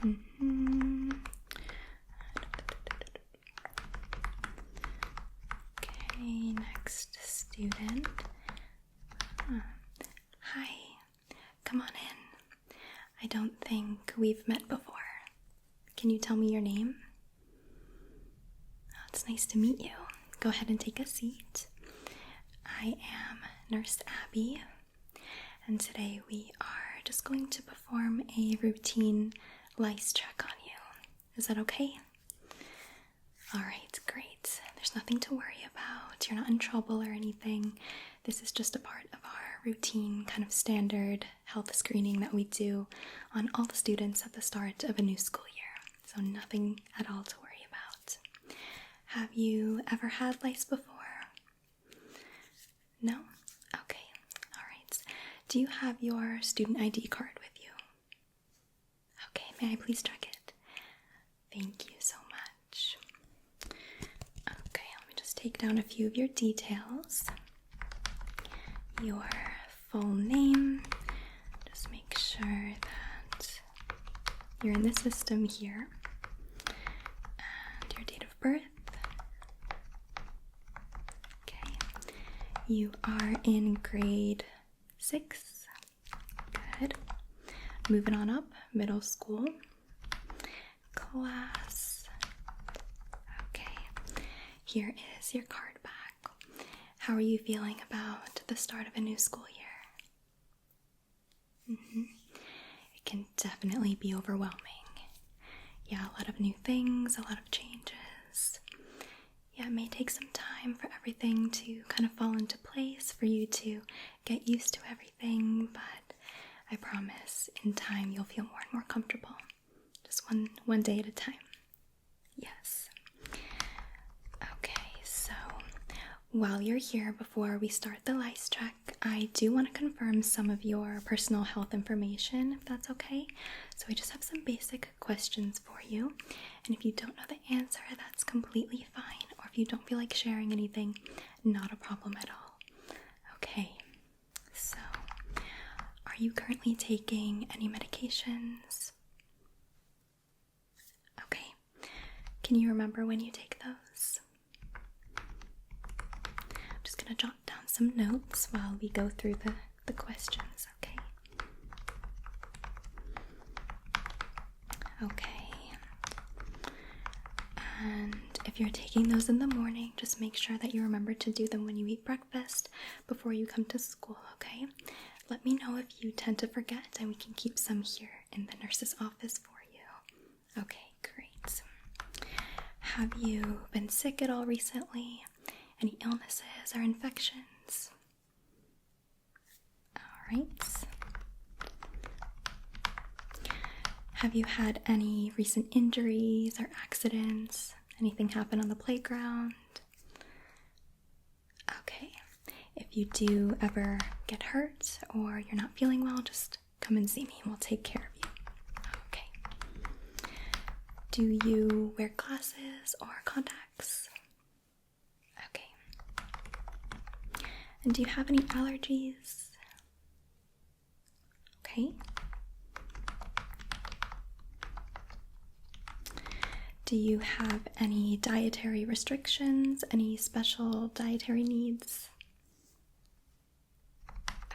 Okay, next student. Hi, come on in. I don't think we've met before. Can you tell me your name? Oh, it's nice to meet you. Go ahead and take a seat. I am Nurse Abby, and today we are just going to perform a routine lice check on you. Is that okay? Alright, great. There's nothing to worry about. You're not in trouble or anything. This is just a part of our routine, kind of standard health screening that we do on all the students at the start of a new school year. So nothing at all to worry about. Have you ever had lice before? No? Okay. Alright. Do you have your student ID card with you? Okay, may I please check it? Thank you so much. Okay, let me just take down a few of your details. Your full name. Just make sure that you're in the system here. And your date of birth. Okay. You are in grade 6. Good. Moving on up, middle school. Class. Okay. Here is your card back. How are you feeling about the start of a new school year? It can definitely be overwhelming. Yeah, a lot of new things, a lot of changes. Yeah, it may take some time for everything to kind of fall into place, for you to get used to everything, but I promise in time you'll feel more and more comfortable. Just one day at a time. Yes. Okay, so while you're here, before we start the lice check, I do want to confirm some of your personal health information, if that's okay. So I just have some basic questions for you, and if you don't know the answer, that's completely fine, or if you don't feel like sharing anything, not a problem at all. Okay, so are you currently taking any medications? Okay, can you remember when you take those? I'm just going to jot down some notes while we go through the questions, okay? Okay. And if you're taking those in the morning, just make sure that you remember to do them when you eat breakfast before you come to school, okay? Let me know if you tend to forget, and we can keep some here in the nurse's office for you. Okay, great. Have you been sick at all recently? Any illnesses or infections? Alright. Have you had any recent injuries or accidents? Anything happen on the playground? Okay. If you do ever get hurt or you're not feeling well, just come and see me and we'll take care of you. Okay. Do you wear glasses or contacts? Okay. And do you have any allergies? Okay. Do you have any dietary restrictions? Any special dietary needs?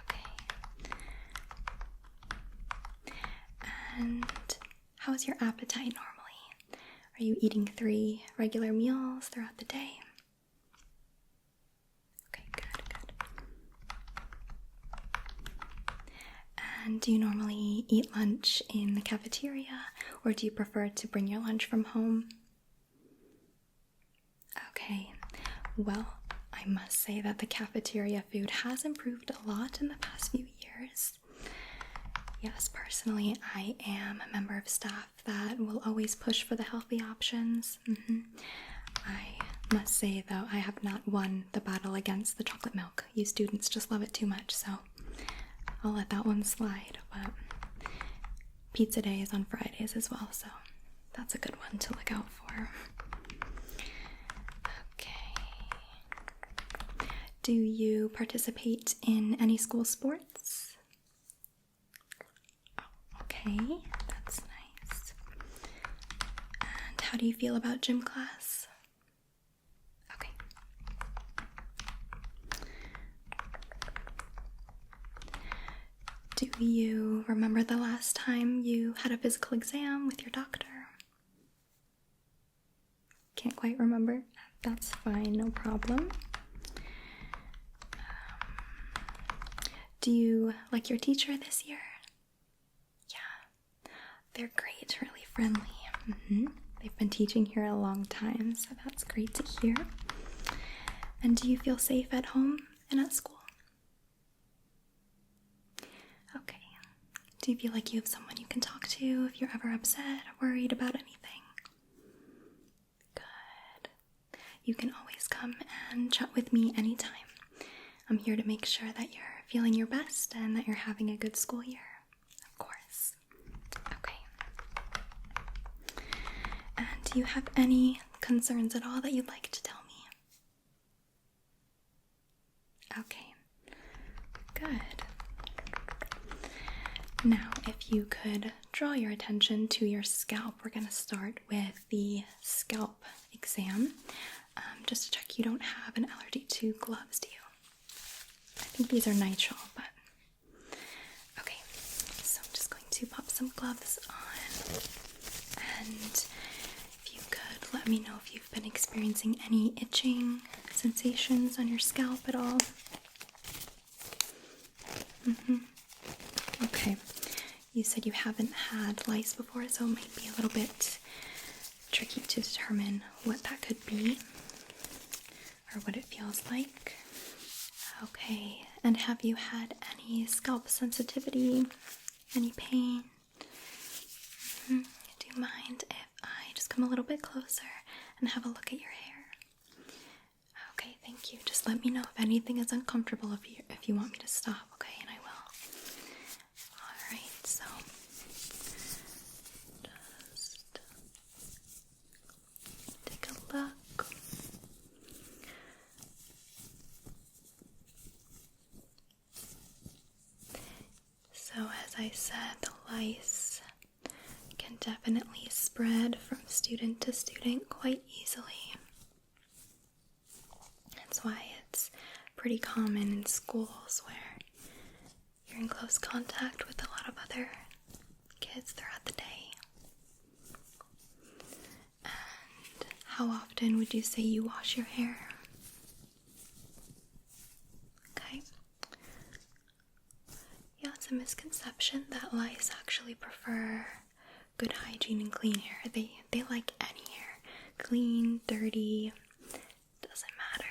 Okay. And how is your appetite normally? Are you eating 3 regular meals throughout the day? Okay, good. And do you normally eat lunch in the cafeteria, or do you prefer to bring your lunch from home? Okay, well, I must say that the cafeteria food has improved a lot in the past few years. Yes, personally, I am a member of staff that will always push for the healthy options. I must say, though, I have not won the battle against the chocolate milk. You students just love it too much, so I'll let that one slide. But pizza day is on Fridays as well, so that's a good one to look out for. Okay. Do you participate in any school sports? Okay, that's nice. how do you feel about gym class? Okay. Do you remember the last time you had a physical exam with your doctor? Can't quite remember. That's fine, no problem. Do you like your teacher this year? Yeah, they're great, really friendly. They've been teaching here a long time, so that's great to hear. And do you feel safe at home and at school? Okay. Do you feel like you have someone you can talk to if you're ever upset or worried about anything? Good. You can always come and chat with me anytime. I'm here to make sure that you're feeling your best and that you're having a good school year, of course. Okay. And do you have any concerns at all that you'd like to tell me? Okay. Good. Now, if you could draw your attention to your scalp, we're going to start with the scalp exam. Just to check you don't have an allergy to gloves, do you? I think these are nitrile, but okay. So I'm just going to pop some gloves on, and if you could let me know if you've been experiencing any itching sensations on your scalp at all. Okay. You said you haven't had lice before, so it might be a little bit tricky to determine what that could be or what it feels like. Okay, and have you had any scalp sensitivity, any pain? Do you mind if I just come a little bit closer and have a look at your hair? Okay, thank you. Just let me know if anything is uncomfortable, if you want me to stop, okay? And I will. Alright, so just take a look. So as I said, the lice can definitely spread from student to student quite easily. That's why it's pretty common in schools where you're in close contact with a lot of other kids throughout the day. And how often would you say you wash your hair? Okay. Yeah, it's a misconception that lice actually prefer good hygiene and clean hair. They like any hair. Clean, dirty, doesn't matter.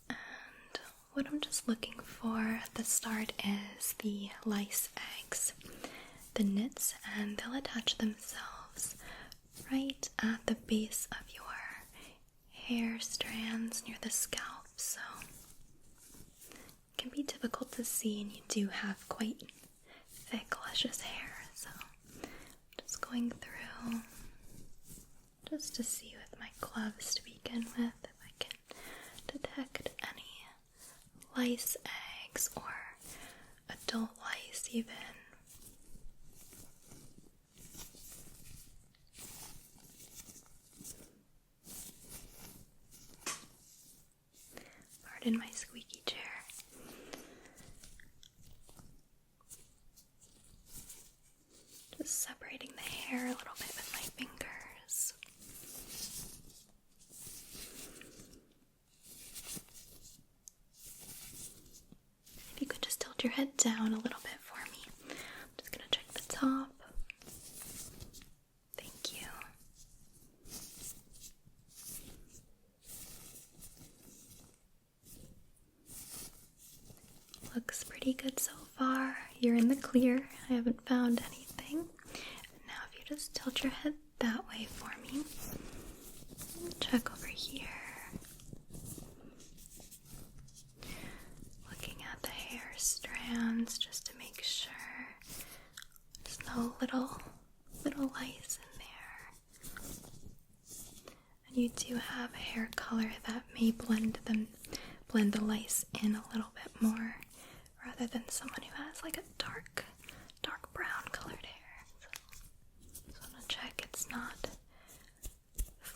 And what I'm just looking for at the start is the lice eggs, the nits, and they'll attach themselves right at the base of your hair strands near the scalp, so can be difficult to see, and you do have quite thick, luscious hair. So just going through just to see with my gloves to begin with if I can detect any lice eggs or adult lice even. Pardon my squeaky chair. Just separating the hair a little bit with my fingers. If you could just tilt your head down a little bit for me. I'm just going to check the top. Thank you. Looks pretty good so far. You're in the clear. I haven't found anything. And now if you just tilt your head that way for me. Check over here. Looking at the hair strands just to make sure there's no little lice in there. And you do have a hair color that may blend the lice in a little bit more, rather than someone who has like a dark brown colored hair. So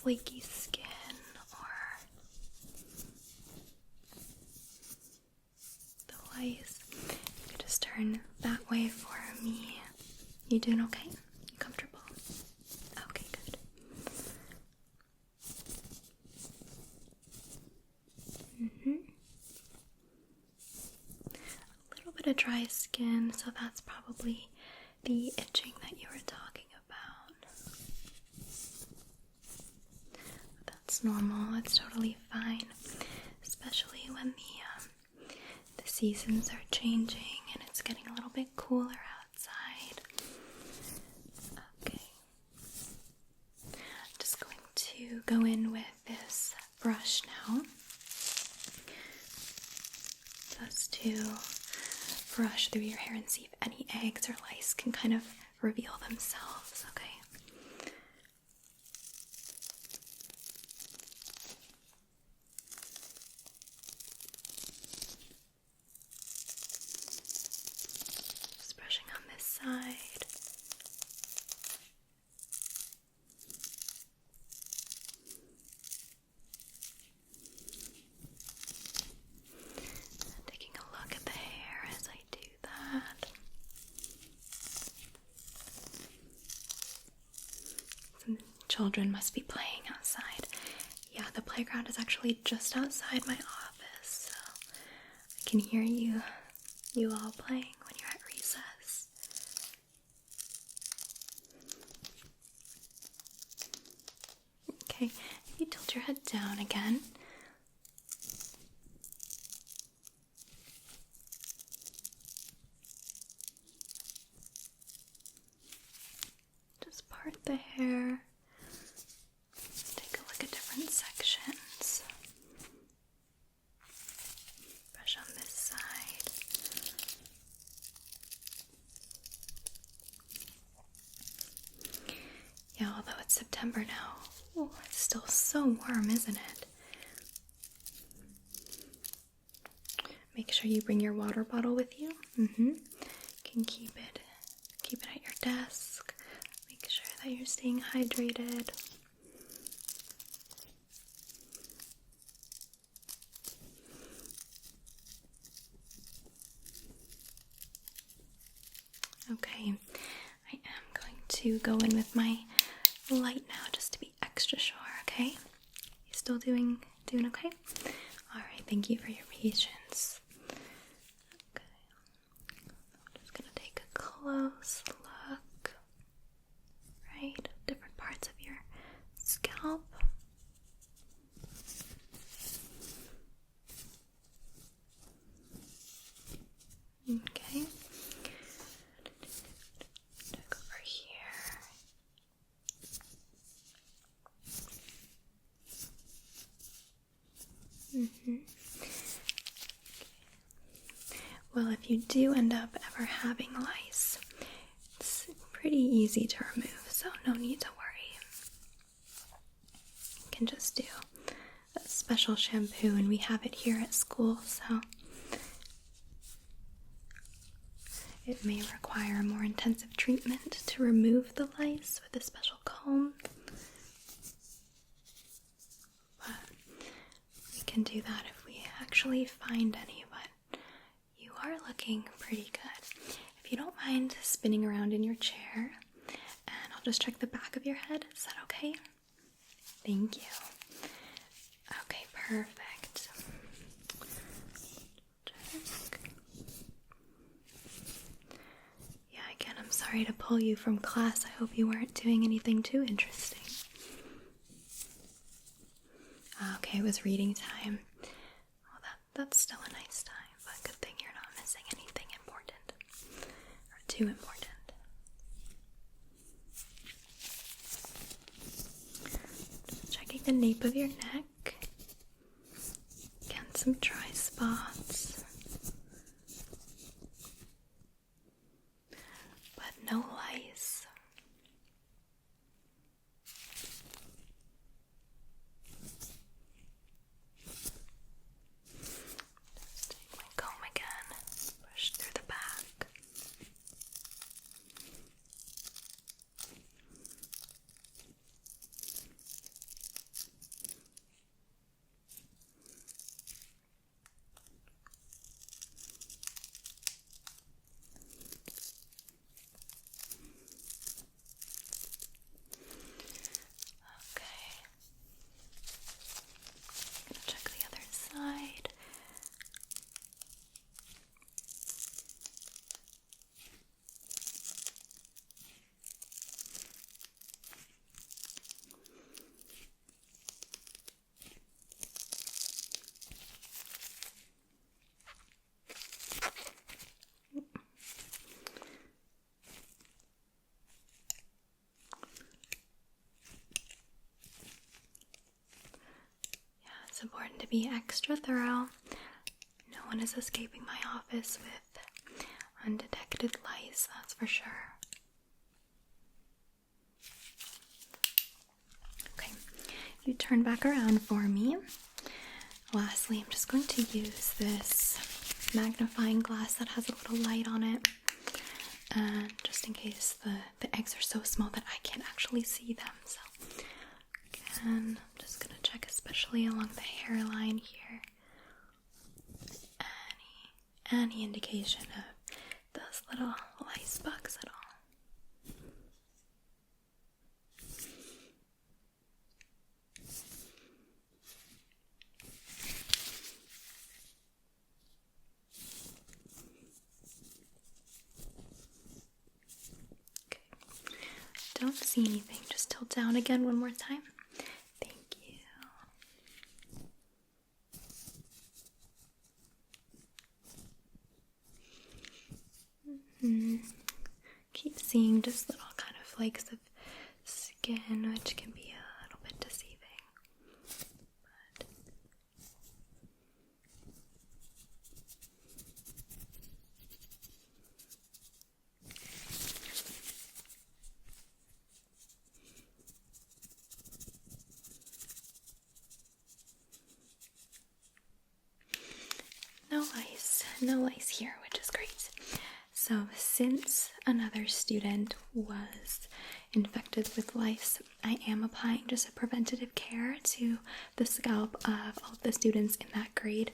flaky skin or the lice. You could just turn that way for me. You doing okay? You comfortable? Okay, good. A little bit of dry skin, so that's probably the itching that you were talking about. That's normal. It's totally fine, especially when the seasons are changing and it's getting a little bit cooler outside. Okay. I'm just going to go in with this brush now, just to brush through your hair and see if any eggs or lice can kind of reveal themselves, okay? Just brushing on this side. Taking a look at the hair as I do that. Some children must be playing outside. Yeah, the playground is actually just outside my office, so I can hear you all playing when you're at recess. Okay, you tilt your head down again. Just part the hair. Take a look at different sections. Brush on this side. Yeah, although it's September now, ooh, it's still so warm, isn't it? Make sure you bring your water bottle with you. You can keep it at your desk. Make sure that you're staying hydrated. Okay, I am going to go in with my light now just to be extra sure, okay? You still doing okay? Alright, thank you for your patience. Okay. I'm just gonna take a close look, right, at different parts of your scalp. Okay. Check over here. Well, if you do end up ever having lice, it's pretty easy to remove, so no need to worry. You can just do a special shampoo, and we have it here at school, so it may require a more intensive treatment to remove the lice with a special comb, but we can do that if we actually find any. But you are looking pretty good. If you don't mind spinning around in your chair, and I'll just check the back of your head. Is that okay? Thank you. Okay, perfect. Check. Yeah, again, I'm sorry to pull you from class. I hope you weren't doing anything too interesting. Okay, it was reading time. Well, that's still a nice time, but good thing you're not missing anything important or too important. Just checking the nape of your neck. Again, some dry spots, but no lice. Just take my comb again, brush through the back. important to be extra thorough. No one is escaping my office with undetected lice, that's for sure. Okay, you turn back around for me. Lastly, I'm just going to use this magnifying glass that has a little light on it. And just in case the eggs are so small that I can't actually see them. So again, I'm just going to check especially along the hairline here. Any indication of those little lice bugs at all. Don't see anything. Just tilt down again one more time. Thank you. Keep seeing just little kind of flakes of skin, which can be a little bit deceiving. But no lice here, which is great. So since another student was infected with lice, I am applying just a preventative care to the scalp of all of the students in that grade,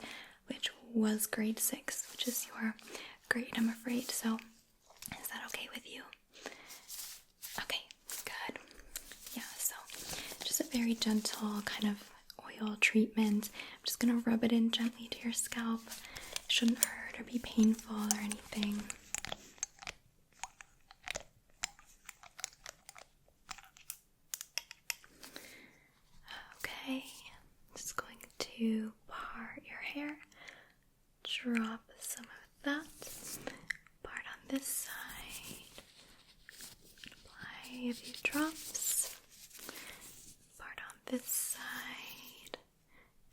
which was grade 6, which is your grade, I'm afraid. So is that okay with you? Okay, good. Yeah, so just a very gentle kind of oil treatment. I'm just gonna rub it in gently to your scalp. It shouldn't hurt or be painful or anything. Okay, just going to part your hair, drop some of that, part on this side, apply a few drops, part on this side,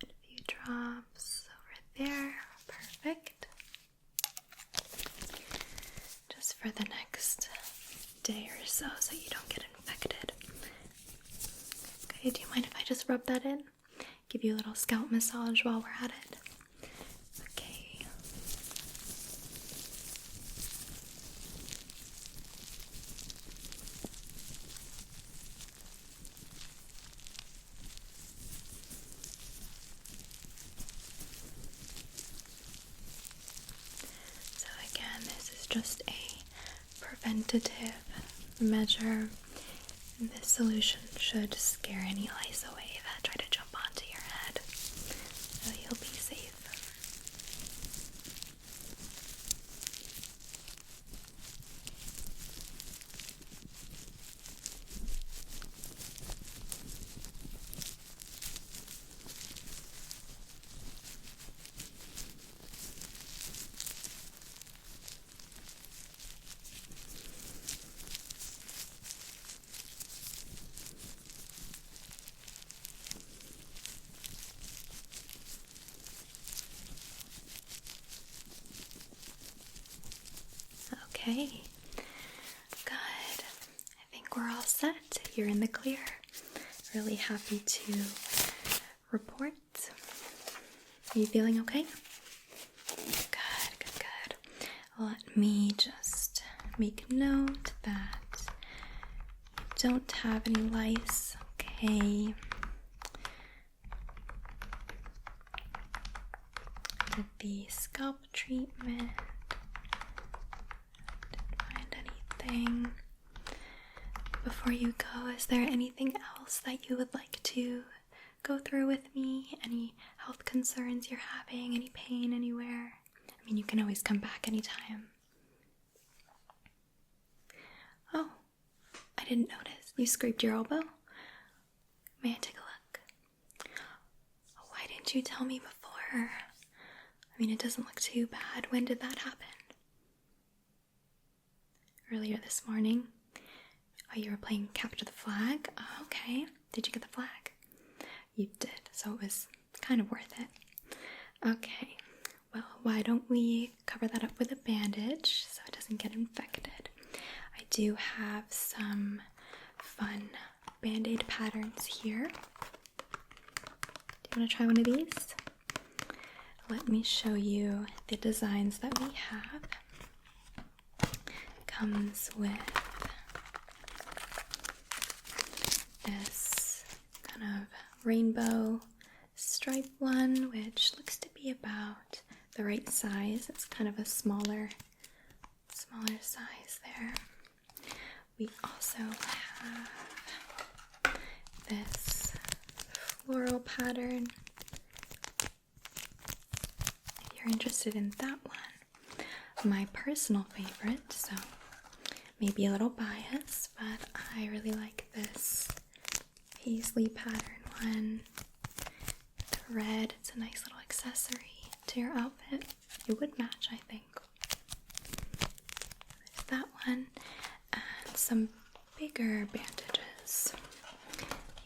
and a few drops over there, perfect. Just for the next day or so you don't get infected. Okay, do you mind if I just rub that in? Give you a little scalp massage while we're at it. Okay. So again, this is just a preventative measure. This solution should scare any lice away that try to jump onto your head, so you'll be safe. Okay, good. I think we're all set. You're in the clear. Really happy to report. Are you feeling okay? Good. Let me just make note that you don't have any lice, okay? Did the scalp treatment. Anything. Before you go, is there anything else that you would like to go through with me? Any health concerns you're having? Any pain anywhere? I mean, you can always come back anytime. Oh, I didn't notice. You scraped your elbow? May I take a look? Oh, why didn't you tell me before? I mean, it doesn't look too bad. When did that happen? Earlier this morning. Oh, you were playing capture the flag? Oh, okay. Did you get the flag? You did. So it was kind of worth it. Okay, well, why don't we cover that up with a bandage so it doesn't get infected? I do have some fun band-aid patterns here. Do you want to try one of these? Let me show you the designs that we have. Comes with this kind of rainbow stripe one, which looks to be about the right size. It's kind of a smaller size there. We also have this floral pattern. If you're interested in that one, my personal favorite, so maybe a little biased, but I really like this paisley pattern one. The red, it's a nice little accessory to your outfit. It would match, I think. There's that one, and some bigger bandages.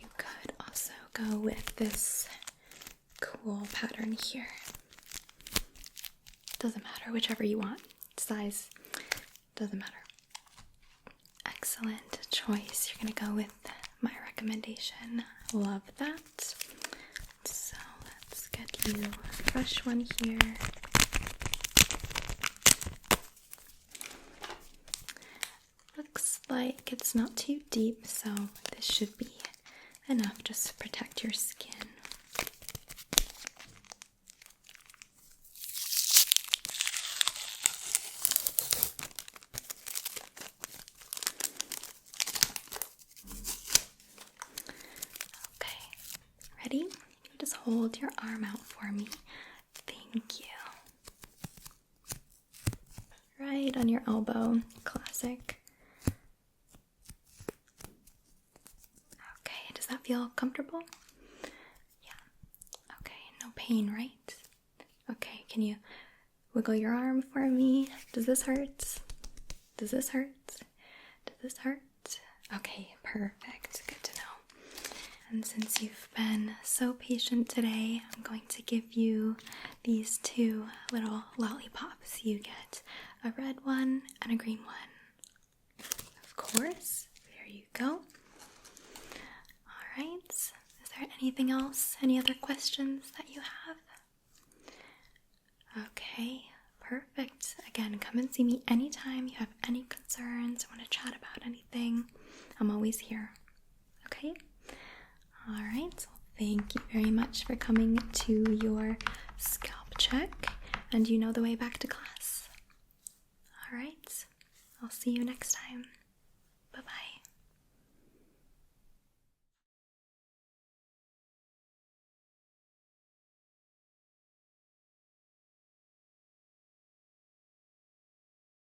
You could also go with this cool pattern here. Doesn't matter, whichever you want. Size doesn't matter. Excellent choice. You're gonna go with my recommendation. Love that. So let's get you a fresh one here. Looks like it's not too deep, so this should be enough just to protect your skin. Ready? Just hold your arm out for me. Thank you. Right on your elbow. Classic. Okay, does that feel comfortable? Yeah. Okay, no pain, right? Okay, can you wiggle your arm for me? Does this hurt? Does this hurt? Does this hurt? Okay, perfect. Good to know. And since you've been so patient today, I'm going to give you these two little lollipops. You get a red one and a green one. Of course. There you go. Alright. Is there anything else? Any other questions that you have? Okay. Perfect. Again, come and see me anytime you have any concerns or want to chat about anything. I'm always here. Okay? Alright, well, thank you very much for coming to your scalp check, and you know the way back to class. Alright, I'll see you next time. Bye-bye.